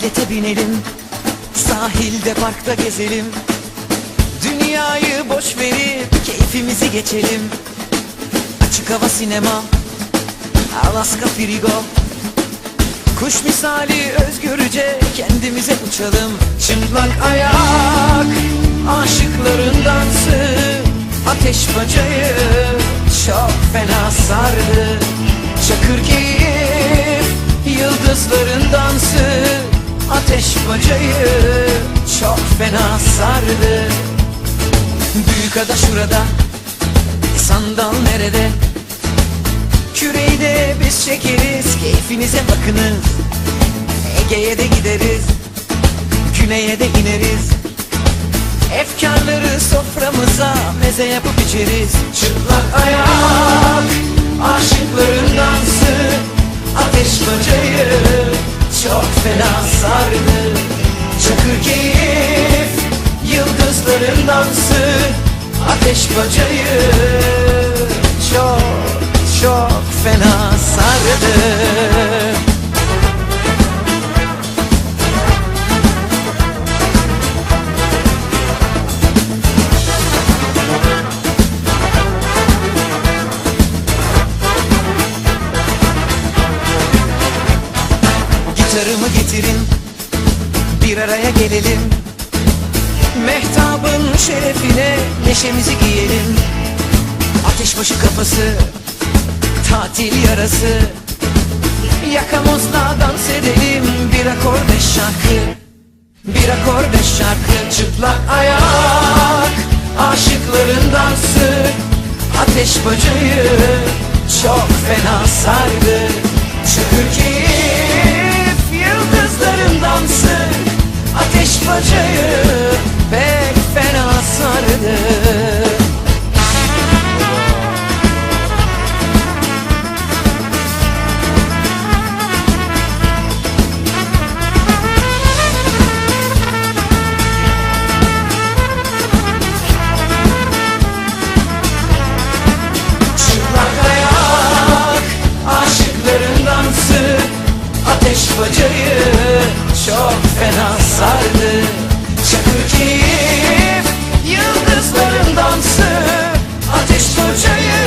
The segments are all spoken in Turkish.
Bisiklete binelim, sahilde parkta gezelim. Dünyayı boş verip keyfimizi geçelim. Açık hava sinema, Alaska frigo. Kuş misali özgürce kendimize uçalım. Çıplak ayak, aşıkların dansı. Ateş bacayı çok fena sardı. Çakır keyif, yıldızların dansı. Ateş bacayı çok fena sardı. Büyük ada şurada, sandal nerede? Küreyi de biz çekeriz, keyfinize bakınız. Ege'ye de gideriz, güneye de ineriz. Efkarları soframıza meze yapıp içeriz. Çıplak ayak, aşıkların dansı. Ateş bacayı çok fena sardı. Çakır keyif, yıldızların dansı. Ateş bacayı çok fena sardı. Gitarımı getirin, bir araya gelelim. Mehtabın şerefine neşemizi giyelim. Ateşbaşı kafası, tatil yarası. Yakamozla dans edelim. Bir akor beş şarkı, bir akor beş şarkı. Çıplak ayak, aşıkların dansı. Ateş bacayı çok fena sardı. Çakır keyif, yıldızların dansı. Ateş bacayı pek fena sardı. Çıplak ayak, aşıkların dansı. Ateş bacayı çok fena sardı. Çakır keyif, yıldızların dansı. Ateş bacayı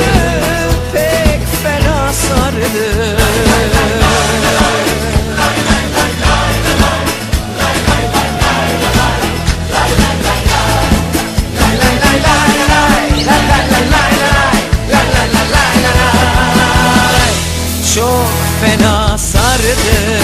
pek fena sardı. Çok fena sardı.